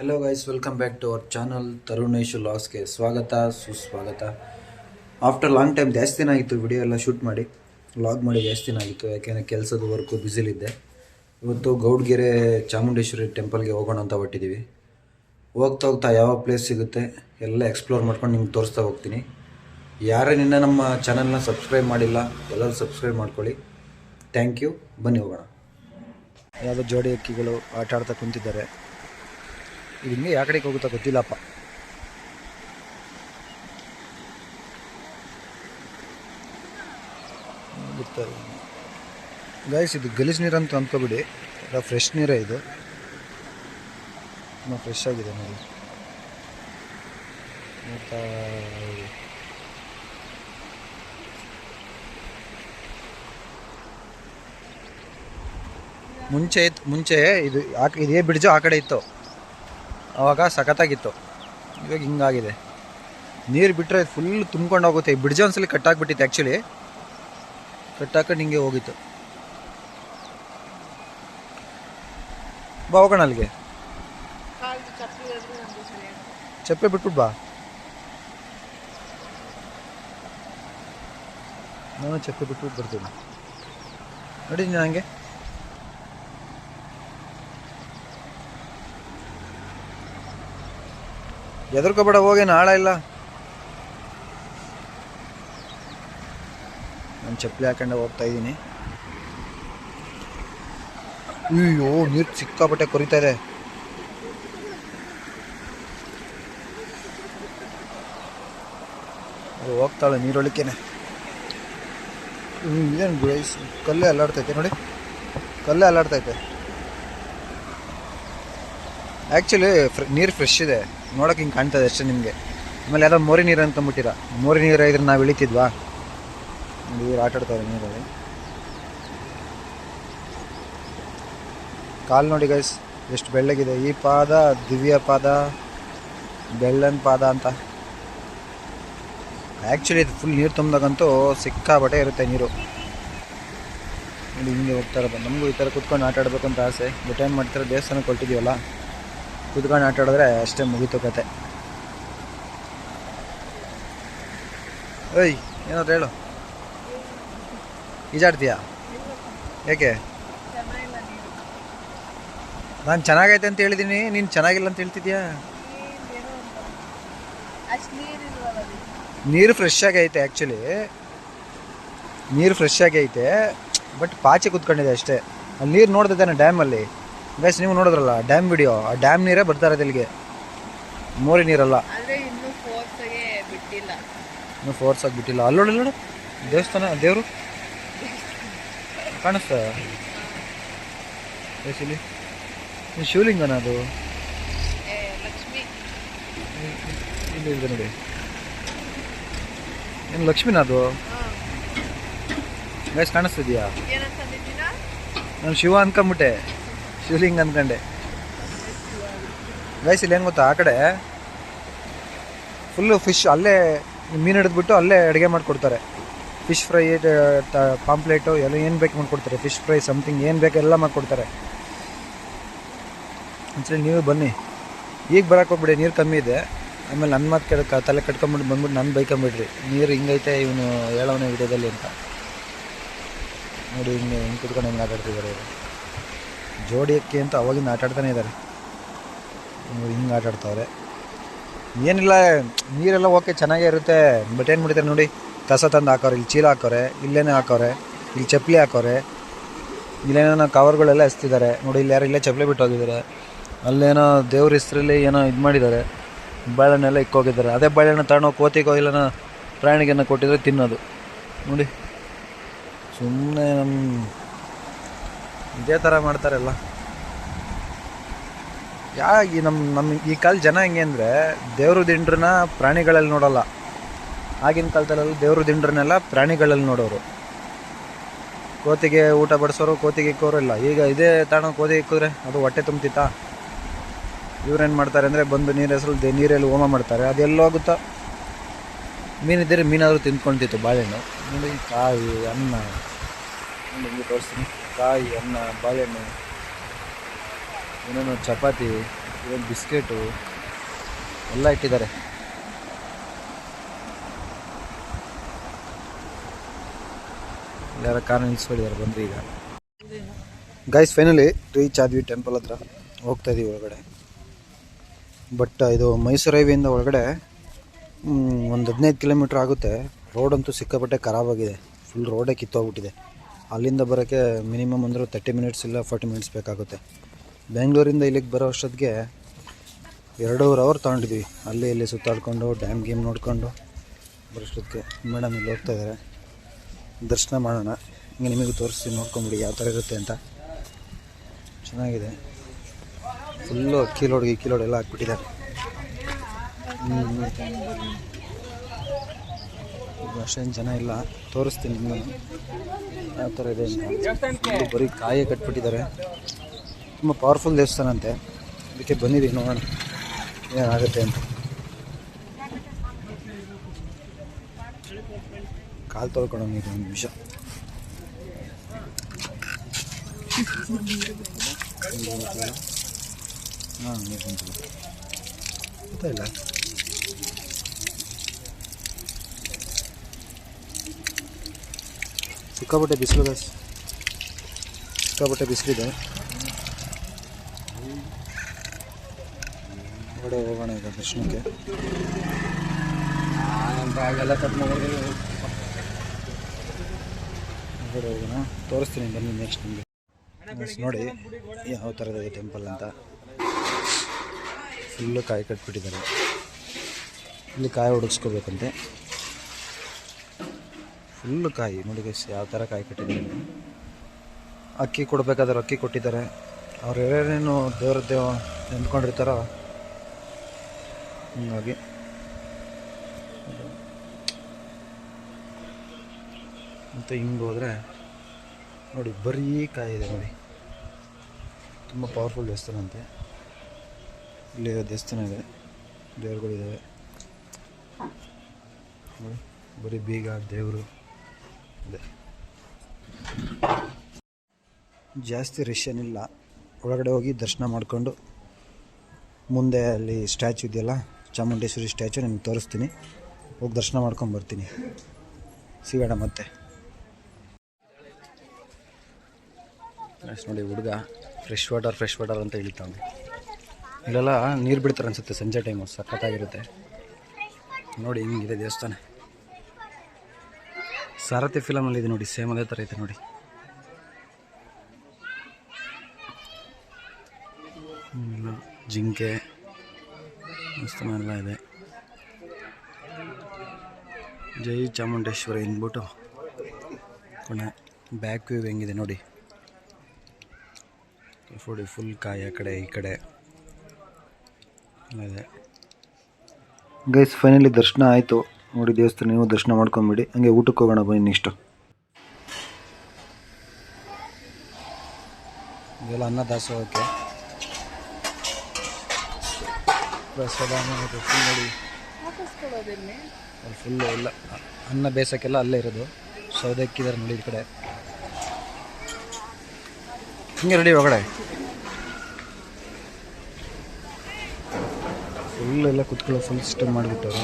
Hello guys, welcome back to our channel Tarunesh ಲಾಸ್ಗೆ ಸ್ವಾಗತ ಸುಸ್ವಾಗತ. ಆಫ್ಟರ್ ಲಾಂಗ್ ಟೈಮ್ ಜಾಸ್ತಿ ದಿನ ಆಗಿತ್ತು ವಿಡಿಯೋ ಎಲ್ಲ ಶೂಟ್ ಮಾಡಿ ವ್ಲಾಗ್ ಮಾಡಿ ಜಾಸ್ತಿ ದಿನ ಆಗಿತ್ತು. ಯಾಕೆಂದರೆ ಕೆಲಸದ ವರ್ಕು ಬ್ಯುಸಿಲಿದ್ದೆ. ಇವತ್ತು ಗೌಡ್ಗೆರೆ ಚಾಮುಂಡೇಶ್ವರಿ ಟೆಂಪಲ್ಗೆ ಹೋಗೋಣ ಅಂತ ಹೊಟ್ಟಿದ್ದೀವಿ. ಹೋಗ್ತಾ ಹೋಗ್ತಾ ಯಾವ ಪ್ಲೇಸ್ ಸಿಗುತ್ತೆ ಎಲ್ಲ ಎಕ್ಸ್ಪ್ಲೋರ್ ಮಾಡ್ಕೊಂಡು ನಿಮ್ಗೆ ತೋರಿಸ್ತಾ ಹೋಗ್ತೀನಿ. ಯಾರೇ ನಿನ್ನ ನಮ್ಮ ಚಾನಲ್ನ ಸಬ್ಸ್ಕ್ರೈಬ್ ಮಾಡಿಲ್ಲ ಎಲ್ಲರೂ ಸಬ್ಸ್ಕ್ರೈಬ್ ಮಾಡ್ಕೊಳ್ಳಿ. Thank you. ಬನ್ನಿ ಹೋಗೋಣ. ಯಾವುದೋ ಜೋಡಿ ಅಕ್ಕಿಗಳು ಆಟ ಆಡ್ತಾ ಕುಂತಿದ್ದಾರೆ. ಇದು ಹಿಂಗೆ ಯಾವ ಕಡೆಗೆ ಹೋಗುತ್ತಾ ಗೊತ್ತಿಲ್ಲಪ್ಪ. ಗೈಸ್, ಇದು ಗಲೀಜು ನೀರು ಅಂತ ಅಂದ್ಕೊಬಿಡಿ, ಎಲ್ಲ ಫ್ರೆಶ್ ನೀರೇ. ಇದು ತುಂಬ ಫ್ರೆಶ್ ಆಗಿದೆ ನೋಡಿ. ಮತ್ತು ಮುಂಚೆ ಇದು ಇದೇ ಬ್ರಿಡ್ಜು ಆ ಕಡೆ ಇತ್ತು, ಆವಾಗ ಸಖತ್ತಾಗಿತ್ತು. ಇವಾಗ ಹಿಂಗಾಗಿದೆ. ನೀರು ಬಿಟ್ಟರೆ ಫುಲ್ ತುಂಬ್ಕೊಂಡು ಹೋಗುತ್ತೆ. ಈ ಬ್ರಿಡ್ಜ್ ಒಂದ್ಸಲಿ ಕಟ್ಟಾಕ್ಬಿಟ್ಟಿತ್ತು. ಆ್ಯಕ್ಚುಲಿ ಕಟ್ಟಾಕೊಂಡು ಹಿಂಗೆ ಹೋಗಿತ್ತು. ಬಾ ಹೋಗೋಣ ಅಲ್ಲಿಗೆ. ಚಪ್ಪೆ ಬಿಟ್ಬಿಟ್ಟು ಬಾ. ನಾನು ಚಪ್ಪೆ ಬಿಟ್ಬಿಟ್ಟು ಬರ್ತೀನಿ ನೋಡಿ. ನೀನು ಹಂಗೆ ಎದುರ್ಕೋಬೇಡ, ಹೋಗೇನು ಆಳ ಇಲ್ಲ. ನಾನು ಚಪ್ಪಲಿ ಹಾಕೊಂಡೆ ಹೋಗ್ತಾ ಇದ್ದೀನಿ. ಅಯ್ಯೋ, ನೀರು ಸಿಕ್ಕಾಪಟ್ಟೆ ಕೊರಿತಾ ಇದೆ. ಹೋಗ್ತಾಳೆ ನೀರೊಳಕ್ಕೇನೆ. ಏನು ಗುಳೈಸ್, ಕಲ್ಲೇ ಅಲ್ಲಾಡ್ತೈತೆ ನೋಡಿ, ಕಲ್ಲೇ ಅಲ್ಲಾಡ್ತೈತೆ. ಆ್ಯಕ್ಚುಲಿ ನೀರು ಫ್ರೆಶ್ ಇದೆ, ನೋಡೋಕೆ ಹಿಂಗೆ ಕಾಣ್ತದೆ ಅಷ್ಟೇ ನಿಮಗೆ. ಆಮೇಲೆ ಯಾವುದೋ ಮೋರಿ ನೀರು ಅಂದ್ಕೊಂಬಿಟ್ಟಿರ. ಮೋರಿ ನೀರು ಇದ್ರೆ ನಾವು ಇಳಿತಿದ್ವಾ? ನೀರು ಆಟ ಆಡ್ತಾರೆ ನೀರಲ್ಲಿ. ಕಾಲು ನೋಡಿ ಗೈಸ್ ಎಷ್ಟು ಬೆಳ್ಳಗಿದೆ. ಈ ಪಾದ ದಿವ್ಯ ಪಾದ, ಬೆಳ್ಳನ ಪಾದ ಅಂತ. ಆ್ಯಕ್ಚುಲಿ ಇದು ಫುಲ್ ನೀರು ತುಂಬಿದಾಗಂತೂ ಸಿಕ್ಕಾಬಟ್ಟೆ ಇರುತ್ತೆ ನೀರು ನೋಡಿ. ಹಿಂಗೆ ಹೋಗ್ತಾ ಇರೋದು. ನಮಗೂ ಈ ಥರ ಕುತ್ಕೊಂಡು ಆಟ ಆಡಬೇಕು ಅಂತ ಆಸೆ. ಬಟ್ ಏನು ಮಾಡ್ತಾರೆ, ದೇವಸ್ಥಾನಕ್ಕೆ ಹೊರಟಿದ್ದೀವಲ್ಲ, ಕುತ್ಕೊಂಡು ಆಟ ಆಡಿದ್ರೆ ಅಷ್ಟೇ, ಮುಗೀತು ಕತೆ. ಏಯ್, ಏನಾದ್ರು ಹೇಳು. ಈಜಾಡ್ತೀಯಾ? ಏಕೆ? ನಾನು ಚೆನ್ನಾಗೈತೆ ಅಂತ ಹೇಳಿದ್ದೀನಿ, ನೀನು ಚೆನ್ನಾಗಿಲ್ಲ ಅಂತ ಹೇಳ್ತಿದ್ಯಾ? ನೀರು ಫ್ರೆಶ್ ಆಗೈತೆ. ಆ್ಯಕ್ಚುಲಿ ನೀರು ಫ್ರೆಶ್ ಆಗೈತೆ, ಬಟ್ ಪಾಚಿ ಕುತ್ಕೊಂಡಿದೆ ಅಷ್ಟೇ. ಅಲ್ಲಿ ನೀರು ನೋಡ್ತಿದ್ದಾನೆ ಡ್ಯಾಮಲ್ಲಿ. ಗೈಸ್, ನೀವು ನೋಡಿದ್ರಲ್ಲ ಡ್ಯಾಮ್ ವಿಡಿಯೋ, ಆ ಡ್ಯಾಮ್ ನೀರೇ ಬರ್ತಾ ಇರೋದು ಇಲ್ಲಿಗೆ, ಮೋರಿ ನೀರಲ್ಲ. ಇನ್ನೂ ಫೋರ್ಸ್ ಆಗಿ ಬಿಟ್ಟಿಲ್ಲ. ಅಲ್ಲೋಡಿಲ್ಲ ದೇವಸ್ಥಾನ, ದೇವರು ಕಾಣಿಸ್ತಾ ಇಲ್ಲಿ. ಶಿವಲಿಂಗನ ಅದು? ಇಲ್ಲಿ ಇದೆ ನೋಡಿ. ಏನು ಲಕ್ಷ್ಮಿನ ಅದು? ಗೈಸ್ ಕಾಣಿಸ್ತಿದ್ಯಾ? ನಾನು ಶಿವ ಅಂದ್ಕೊಂಬಿಟ್ಟೆ, ಶಿವಲಿಂಗ ಅಂದ್ಕೊಂಡೆ. ಗೈಸ್, ಇಲ್ಲಿ ಏನು ಗೊತ್ತಾ, ಆ ಕಡೆ ಫುಲ್ಲು ಫಿಶ್, ಅಲ್ಲೇ ಮೀನು ಹಿಡಿದ್ಬಿಟ್ಟು ಅಲ್ಲೇ ಅಡುಗೆ ಮಾಡಿಕೊಡ್ತಾರೆ. ಫಿಶ್ ಫ್ರೈ, ಪಾಂಪ್ಲೇಟು ಎಲ್ಲ ಏನು ಬೇಕು ಮಾಡಿಕೊಡ್ತಾರೆ. ಫಿಶ್ ಫ್ರೈ ಸಮಥಿಂಗ್ ಏನು ಬೇಕು ಎಲ್ಲ ಮಾಡಿಕೊಡ್ತಾರೆ. ಒಂದ್ಸರಿ ನೀವು ಬನ್ನಿ. ಈಗ ಬರೋಕೆ ಹೋಗ್ಬಿಡಿ, ನೀರು ಕಮ್ಮಿ ಇದೆ. ಆಮೇಲೆ ನನ್ನ ಮಾತು ತಲೆ ಕಟ್ಕೊಂಬಿಟ್ಟು ಬಂದ್ಬಿಟ್ಟು ನನ್ನ ಬೈಕೊಂಬಿಡ್ರಿ, ನೀರು ಹಿಂಗೈತೆ ಇವನು ಹೇಳೋನೇ ವಿಡಿಯೋದಲ್ಲಿ ಅಂತ. ನೋಡಿ ಹಿಂಗೆ ಹಿಂಗೆ ಕುತ್ಕೊಂಡು ಹೆಂಗೆ ಆಟಾಡ್ತಿದ್ದಾರೆ ಇವರು. ಜೋಡಿ ಅಕ್ಕಿ ಅಂತ ಅವಾಗಿಂದ ಆಟಾಡ್ತಾನೆ ಇದ್ದಾರೆ. ಹಿಂಗೆ ಆಟಾಡ್ತಾವ್ರೆ. ಏನಿಲ್ಲ, ನೀರೆಲ್ಲ ಓಕೆ ಚೆನ್ನಾಗೇ ಇರುತ್ತೆ. ಬಟ್ ಏನು ಮಾಡಿದ್ದಾರೆ ನೋಡಿ, ಕಸ ತಂದು ಹಾಕೋರೆ, ಇಲ್ಲಿ ಚೀಲ ಹಾಕೋರೆ, ಇಲ್ಲೇನೇ ಹಾಕೋರೆ, ಇಲ್ಲಿ ಚಪ್ಪಲಿ ಹಾಕೋರೆ, ಇಲ್ಲೇನೋ ಕವರ್ಗಳೆಲ್ಲ ಎಸ್ತಿದ್ದಾರೆ ನೋಡಿ. ಇಲ್ಲಿ ಯಾರು ಇಲ್ಲೇ ಚಪ್ಪಲಿ ಬಿಟ್ಟು ಹೋಗಿದ್ದಾರೆ. ಅಲ್ಲೇನೋ ದೇವ್ರ ಹೆಸ್ರಲ್ಲಿ ಏನೋ ಇದು ಮಾಡಿದ್ದಾರೆ, ಬಾಳೆಹಣ್ಣೆಲ್ಲ ಇಕ್ಕೋಗಿದ್ದಾರೆ. ಅದೇ ಬಾಳೆಹಣ್ಣು ತಗೊಂಡೋಗಿ ಕೋತಿಗೋ ಇಲ್ಲನ ಪ್ರಾಣಿಗೆನ ಕೊಟ್ಟಿದ್ರೆ ತಿನ್ನೋದು ನೋಡಿ. ಸುಮ್ಮನೆ ಇದೇ ಥರ ಮಾಡ್ತಾರೆಲ್ಲ. ಈ ನಮ್ಮ ಈ ಕಾಲ ಜನ ಹೆಂಗೆ ಅಂದರೆ, ದೇವ್ರ ದಿಂಡ್ರನ್ನ ಪ್ರಾಣಿಗಳಲ್ಲಿ ನೋಡೋಲ್ಲ. ಆಗಿನ ಕಾಲದಲ್ಲೆಲ್ಲ ದೇವ್ರ ದಿಂಡ್ರನ್ನೆಲ್ಲ ಪ್ರಾಣಿಗಳಲ್ಲಿ ನೋಡೋರು. ಕೋತಿಗೆ ಊಟ ಬಡಿಸೋರು, ಕೋತಿಗೆ ಇಕ್ಕೋರು ಇಲ್ಲ. ಈಗ ಇದೇ ತಾಣ ಕೋತಿಗೆ ಇಕ್ಕಿದ್ರೆ ಅದು ಹೊಟ್ಟೆ ತುಂಬ್ತಿತ್ತಾ? ಇವ್ರೇನು ಮಾಡ್ತಾರೆ ಅಂದರೆ, ಬಂದು ನೀರು ಹೆಸರು ನೀರಲ್ಲಿ ಹೋಮ ಮಾಡ್ತಾರೆ. ಅದೆಲ್ಲೋಗುತ್ತಾ? ಮೀನಿದ್ದರೆ ಮೀನಾದರೂ ತಿಂದ್ಕೊಳ್ತಿತ್ತು. ಬಾಳೆಹಣ್ಣು ನೋಡಿ, ಕಾಯಿ, ಅನ್ನ, ನಿಮಗೆ ತೋರಿಸ್ತೀನಿ. ಕಾಯಿ, ಅನ್ನ, ಬಾಳೆಹಣ್ಣು, ಏನೇನೋ ಚಪಾತಿ, ಇವತ್ತು ಬಿಸ್ಕೆಟು ಎಲ್ಲ ಇಟ್ಟಿದ್ದಾರೆ. ಯಾರ ಕಾರ್ ನಿಲ್ಸ್ಕೊಂಡಿದ್ದಾರೆ ಬಂದ್ರಿ ಈಗ. ಗೈಸ್ ಫೈನಲಿ ರೀಚ್ ಆದ್ವಿ ಟೆಂಪಲ್ ಹತ್ರ. ಹೋಗ್ತಾ ಇದೀವಿ ಒಳಗಡೆ. ಬಟ್ ಇದು ಮೈಸೂರು ಹೈವೇಯಿಂದ ಒಳಗಡೆ ಒಂದು 15 ಕಿಲೋಮೀಟ್ರ್ ಆಗುತ್ತೆ. ರೋಡ್ ಅಂತೂ ಸಿಕ್ಕಾಪಟ್ಟೆ ಖರಾಬಾಗಿದೆ. ಫುಲ್ ರೋಡೇ ಕಿತ್ತೋಗ್ಬಿಟ್ಟಿದೆ. ಅಲ್ಲಿಂದ ಬರೋಕ್ಕೆ ಮಿನಿಮಮ್ ಅಂದರೂ 30 ಮಿನಿಟ್ಸ್ ಇಲ್ಲ 40 ಮಿನಿಟ್ಸ್ ಬೇಕಾಗುತ್ತೆ. ಬೆಂಗಳೂರಿಂದ ಇಲ್ಲಿಗೆ ಬರೋ ಅಷ್ಟೊತ್ತಿಗೆ 2.5 ಅವರ್ ತೊಗೊಂಡಿದ್ವಿ. ಅಲ್ಲಿ ಇಲ್ಲಿ ಸುತ್ತಾಡ್ಕೊಂಡು ಡ್ಯಾಮ್ ಗೇಮ್ ನೋಡಿಕೊಂಡು ಬರೋಷ್ಟೊತ್ತಿಗೆ. ಮೇಡಮ್ ಇಲ್ಲಿ ಹೋಗ್ತಾ ಇದ್ದಾರೆ. ದರ್ಶನ ಮಾಡೋಣ. ಹಿಂಗೆ ನಿಮಗೂ ತೋರಿಸ್ತೀನಿ, ನೋಡ್ಕೊಂಬಿಡಿ ಯಾವ ಥರ ಇರುತ್ತೆ ಅಂತ. ಚೆನ್ನಾಗಿದೆ. ಫುಲ್ಲು ಅಕ್ಕಿ ಲೋಡ್ ಎಲ್ಲ ಹಾಕ್ಬಿಟ್ಟಿದ್ದಾರೆ. ಅಷ್ಟೇನು ಜನ ಇಲ್ಲ. ತೋರಿಸ್ತೀನಿ ನಿಮ್ಮನ್ನು ಯಾವ ಥರ ಇದೆ ಅಂತ. ಬರೀ ಕಾಯೇ ಕಟ್ಬಿಟ್ಟಿದ್ದಾರೆ. ತುಂಬ ಪವರ್ಫುಲ್ ದೇವಸ್ಥಾನ ಅಂತೆ. ಅದಕ್ಕೆ ಬಂದಿದ್ದೀವಿ, ನೋಡೋಣ ಏನಾಗುತ್ತೆ ಅಂತ. ಕಾಲು ತೊಳ್ಕೊಳ್ಳೋಣ ಇದು ಒಂದು ನಿಮಿಷ. ಹಾಂ ಗೊತ್ತಾ ಇಲ್ಲ. ಸಿಕ್ಕಾಪಟ್ಟೆ ಬಿಸಿಲು ಸಿಕ್ಕಾಪಟ್ಟೆ ಬಿಸಿಲಿದೆ. ಹೊರಗಡೆ ಹೋಗೋಣ ಈಗ ದರ್ಶನಕ್ಕೆ. ಹೊರಗಡೆ ಹೋಗೋಣ, ತೋರಿಸ್ತೀನಿ ಬನ್ನಿ ನೆಕ್ಸ್ಟ್ ನಿಮಗೆ. ನೋಡಿ ಯಾವ ಥರದಿದೆ ಟೆಂಪಲ್ ಅಂತ. ಫುಲ್ಲು ಕಾಯಿ ಕಟ್ಬಿಟ್ಟಿದ್ದಾರೆ. ಇಲ್ಲಿ ಕಾಯಿ ಹೊಡಿಸ್ಕೋಬೇಕಂತೆ. ಫುಲ್ಲು ಕಾಯಿ ನೋಡಿ ಗೈಸ್ ಯಾವ ಥರ ಕಾಯಿ ಕಟ್ಟಿದ್ದಾರೆ. ಅಕ್ಕಿ ಕೊಡಬೇಕಾದ್ರೆ ಅಕ್ಕಿ ಕೊಟ್ಟಿದ್ದಾರೆ. ಅವ್ರು ಯಾರೇನು ದೇವ್ರ ನೆನ್ಕೊಂಡಿರ್ತಾರೋ ಹೀಗಾಗಿ. ಮತ್ತು ಹಿಂಗೆ ಹೋದರೆ ನೋಡಿ ಬರೀ ಕಾಯಿ ಇದೆ ನೋಡಿ. ತುಂಬ ಪವರ್ಫುಲ್ ದೇವಸ್ಥಾನ ಅಂತೆ. ಇಲ್ಲಿ ದೇವಸ್ಥಾನ ಇದೆ, ದೇವ್ರುಗಳಿದ್ದಾವೆ ನೋಡಿ. ಬರೀ ಬೀಗ ದೇವರು ಇದೆ. ಜಾಸ್ತಿ ರಶ್ ಏನಿಲ್ಲ. ಒಳಗಡೆ ಹೋಗಿ ದರ್ಶನ ಮಾಡಿಕೊಂಡು ಮುಂದೆ ಅಲ್ಲಿ ಸ್ಟ್ಯಾಚು ಇದೆಯಲ್ಲ, ಚಾಮುಂಡೇಶ್ವರಿ ಸ್ಟ್ಯಾಚು, ನಿಮ್ಗೆ ತೋರಿಸ್ತೀನಿ. ಹೋಗಿ ದರ್ಶನ ಮಾಡ್ಕೊಂಡು ಬರ್ತೀನಿ. ಸಿಗೋಣ ಮತ್ತೆ. ನೋಡಿ ಹುಡುಗ ಫ್ರೆಶ್ ವಾಟರ್ ಅಂತ ಇಳಿತಾವೆ. ಇಲ್ಲೆಲ್ಲ ನೀರು ಬಿಡ್ತಾರೆ ಅನಿಸುತ್ತೆ ಸಂಜೆ ಟೈಮು. ಸಖತ್ತಾಗಿರುತ್ತೆ ನೋಡಿ. ಹಿಂಗಿದೆ ದೇವಸ್ಥಾನ. ಸಾರಥಿ ಫಿಲಮಲ್ಲಿ ಇದೆ ನೋಡಿ, ಸೇಮ್ ಅದೇ ಥರ ಐತೆ ನೋಡಿ. ಎಲ್ಲ ಜಿಂಕೆ ದೇವಸ್ಥಾನ ಎಲ್ಲ ಇದೆ. ಜೈ ಚಾಮುಂಡೇಶ್ವರಿ ಅಂದ್ಬಿಟ್ಟು ಕೊನೆ ಬ್ಯಾಕ್ ವ್ಯೂ ಹೆಂಗಿದೆ ನೋಡಿ. ಫುಲ್ ಕಾಯಿ ಆ ಕಡೆ ಈ ಕಡೆ ಇದೆ. ಗೈಸ್ ಫೈನಲಿ ದರ್ಶನ ಆಯಿತು ನೋಡಿ ದೇವಸ್ಥಾನ. ನೀವು ದರ್ಶನ ಮಾಡ್ಕೊಂಬಿಡಿ. ಹಂಗೆ ಊಟಕ್ಕೆ ಹೋಗೋಣ ಬನ್ನಿ ನೆಕ್ಸ್ಟು. ಇದೆಲ್ಲ ಅನ್ನ ದಾಸೋಹಕ್ಕೆ ಪ್ರಸಾದ ನೋಡಿ. ಅಲ್ಲಿ ಫುಲ್ಲು ಎಲ್ಲ ಅನ್ನ ಬೇಯಿಸೋಕ್ಕೆಲ್ಲ ಅಲ್ಲೇ ಇರೋದು. ಸೌದೆ ಇಕ್ಕಿದ್ದಾರೆ ನೋಡಿ ಈ ಕಡೆ. ಹಿಂಗೆ ರೆಡಿ ಒಳಗಡೆ ಫುಲ್ ಎಲ್ಲ ಕುತ್ಕೊಳ್ಳೋ ಫುಲ್ ಸಿಸ್ಟಮ್ ಮಾಡಿಬಿಟ್ಟವರು.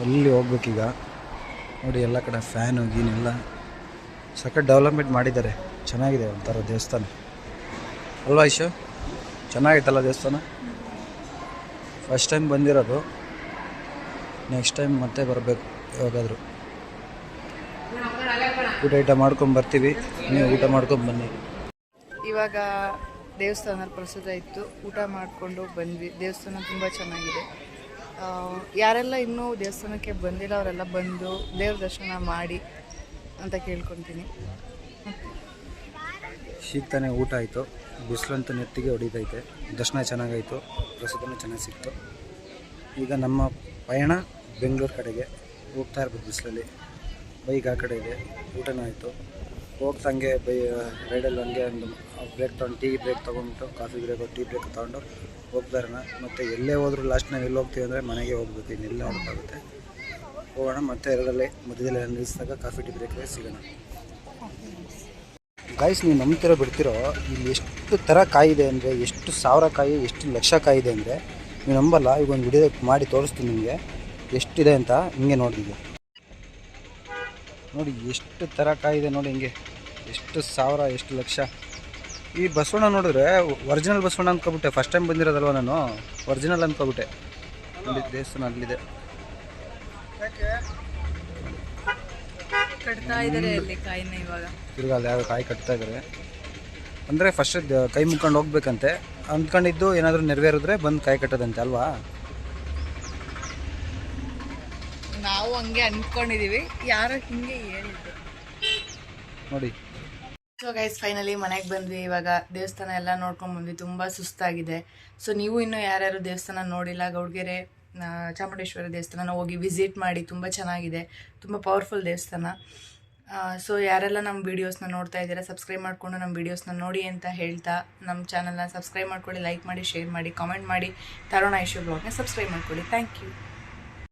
ಅಲ್ಲಿ ಹೋಗ್ಬೇಕೀಗ ನೋಡಿ. ಎಲ್ಲ ಕಡೆ ಫ್ಯಾನು ಗೀನೆಲ್ಲ ಸಖತ್ ಡೆವಲಪ್ಮೆಂಟ್ ಮಾಡಿದ್ದಾರೆ. ಚೆನ್ನಾಗಿದೆ ಒಂಥರ ದೇವಸ್ಥಾನ ಅಲ್ವಾ ಐಶು? ಚೆನ್ನಾಗಿತ್ತಲ್ಲ ದೇವಸ್ಥಾನ. ಫಸ್ಟ್ ಟೈಮ್ ಬಂದಿರೋದು. ನೆಕ್ಸ್ಟ್ ಟೈಮ್ ಮತ್ತೆ ಬರಬೇಕು ಯಾವಾಗಾದರೂ. ಊಟ ಮಾಡ್ಕೊಂಡು ಬರ್ತೀವಿ. ನೀವು ಊಟ ಮಾಡ್ಕೊಂಡು ಬನ್ನಿ. ಇವಾಗ ದೇವಸ್ಥಾನದಲ್ಲಿ ಪ್ರಸಾದ ಇತ್ತು, ಊಟ ಮಾಡಿಕೊಂಡು ಬಂದ್ವಿ. ದೇವಸ್ಥಾನ ತುಂಬ ಚೆನ್ನಾಗಿದೆ. ಯಾರೆಲ್ಲ ಇನ್ನೂ ದೇವಸ್ಥಾನಕ್ಕೆ ಬಂದಿಲ್ಲ ಅವರೆಲ್ಲ ಬಂದು ದೇವ್ರ ದರ್ಶನ ಮಾಡಿ ಅಂತ ಕೇಳ್ಕೊತೀನಿ. ಈಗ ತಾನೇ ಊಟ ಆಯಿತು. ಬಿಸಿಲಂತೂ ನೆತ್ತಿಗೆ ಹೊಡಿತೈತೆ. ದರ್ಶನ ಚೆನ್ನಾಗಾಯಿತು, ಪ್ರಸಾದನೂ ಚೆನ್ನಾಗಿ ಸಿಕ್ತು. ಈಗ ನಮ್ಮ ಪಯಣ ಬೆಂಗಳೂರು ಕಡೆಗೆ ಹೋಗ್ತಾ ಇರ್ಬೋದು. ಬಿಸಿಲಲ್ಲಿ ಬೈಕ್ ಆ ಕಡೆ ಇದೆ. ಊಟನೂ ಆಯಿತು. ಹೋಗ್ತಾ ಹಂಗೆ ರೈಡಲ್ಲಿ ಹಂಗೆ ಒಂದು ಬ್ರೇಕ್ ತೊಗೊಂಡು ಟೀ ಬ್ರೇಕ್ ತೊಗೊಂಡ್ಬಿಟ್ಟು ಕಾಫಿ ಬ್ರೇಕು ಟೀ ಬ್ರೇಕ್ ತೊಗೊಂಡು ಹೋಗ್ತಾ ಇರೋಣ. ಮತ್ತು ಎಲ್ಲೇ ಹೋದರೂ ಲಾಸ್ಟ್ ನಾವು ಎಲ್ಲಿ ಹೋಗ್ತೀವಿ ಅಂದರೆ ಮನೆಗೆ ಹೋಗ್ಬೇಕು. ಇನ್ನೆಲ್ಲೇ ಹೋಗೋಕ್ಕಾಗುತ್ತೆ. ಹೋಗೋಣ ಮತ್ತೆ ಎರಡರಲ್ಲಿ ಮಧ್ಯದಲ್ಲಿ ನಿಲ್ಲಿಸಿದಾಗ ಕಾಫಿ ಟೀ ಬ್ರೇಕ್ಗೆ ಸಿಗೋಣ. ಗಾಯ್ಸ್ ನೀವು ನಂಬ್ತಿರೋ ಬಿಡ್ತಿರೋ ಇಲ್ಲಿ ಎಷ್ಟು ಥರ ಕಾಯಿದೆ ಅಂದರೆ, ಎಷ್ಟು ಸಾವಿರ ಕಾಯಿ, ಎಷ್ಟು ಲಕ್ಷ ಕಾಯಿದೆ ಅಂದರೆ ನೀವು ನಂಬಲ್ಲ. ಈಗ ಒಂದು ವಿಡಿಯೋ ಮಾಡಿ ತೋರಿಸ್ತೀನಿ ನಿಮಗೆ ಎಷ್ಟಿದೆ ಅಂತ. ಹಿಂಗೆ ನೋಡಿ, ನೋಡಿ ಎಷ್ಟು ಥರ ಕಾಯಿದೆ ನೋಡಿ, ಹಿಂಗೆ ಎಷ್ಟು ಸಾವಿರ, ಎಷ್ಟು ಲಕ್ಷ. ಈ ಬಸವಣ್ಣ ನೋಡಿದ್ರೆ ಒರಿಜಿನಲ್ ಬಸವಣ್ಣ ಅಂದ್ಕೊಬಿಟ್ಟೆ. ಫಸ್ಟ್ ಟೈಮ್ ಬಂದಿರೋದಲ್ವ ನಾನು, ಒರಿಜಿನಲ್ ಅಂದ್ಕೊಬಿಟ್ಟೆ. ಅಲ್ಲಿ ದೇವಸ್ಥಾನ ಅಲ್ಲಿದೆ. ಕಟ್ತಾ ಇದ್ದಾರೆ ಅಲ್ಲಿ ಕಾಯಿನ ಇವಾಗ. ತಿರ್ಗಾ ಅಲ್ಲಿ ಯಾವ ಕಾಯಿ ಕಟ್ತಾ ಇದ್ದಾರೆ ಅಂದರೆ ಫಸ್ಟ್ ಕೈ ಮುಕ್ಕೊಂಡು ಹೋಗ್ಬೇಕಂತೆ. ಅಂದ್ಕೊಂಡಿದ್ದು ಏನಾದರೂ ನೆರವೇರಿದ್ರೆ ಬಂದು ಕಾಯಿ ಕಟ್ಟೋದಂತೆ ಅಲ್ವಾ? ನಾವು ಹಂಗೆ ಅಂದ್ಕೊಂಡಿದೀವಿ, ಯಾರೋ ಹಿಂಗೆ ಹೇಳಿದ್ರು ನೋಡಿ. ಸೊ ಗೈಸ್ ಫೈನಲಿ ಮನೆಗೆ ಬಂದ್ವಿ. ಇವಾಗ ದೇವಸ್ಥಾನ ಎಲ್ಲ ನೋಡ್ಕೊಂಡು ಬಂದ್ವಿ. ತುಂಬ ಸುಸ್ತಾಗಿದೆ. ಸೊ ನೀವು ಇನ್ನೂ ಯಾರ್ಯಾರು ದೇವಸ್ಥಾನ ನೋಡಿಲ್ಲ, ಗೌಡ್ಗೆರೆ ಚಾಮುಂಡೇಶ್ವರಿ ದೇವಸ್ಥಾನ ಹೋಗಿ ವಿಸಿಟ್ ಮಾಡಿ. ತುಂಬ ಚೆನ್ನಾಗಿದೆ, ತುಂಬ ಪವರ್ಫುಲ್ ದೇವಸ್ಥಾನ. ಸೊ ಯಾರೆಲ್ಲ ನಮ್ಮ ವೀಡಿಯೋಸ್ನ ನೋಡ್ತಾ ಇದ್ದೀರಾ, ಸಬ್ಸ್ಕ್ರೈಬ್ ಮಾಡಿಕೊಂಡು ನಮ್ಮ ವೀಡಿಯೋಸ್ನ ನೋಡಿ ಅಂತ ಹೇಳ್ತಾ, ನಮ್ಮ ಚಾನಲ್ನ ಸಬ್ಸ್ಕ್ರೈಬ್ ಮಾಡ್ಕೊಳ್ಳಿ, ಲೈಕ್ ಮಾಡಿ, ಶೇರ್ ಮಾಡಿ, ಕಾಮೆಂಟ್ ಮಾಡಿ. ತರುಣ ಐಶು ಬ್ಲಾಗ್ನ ಸಬ್ಸ್ಕ್ರೈಬ್ ಮಾಡ್ಕೊಳ್ಳಿ. Thank you.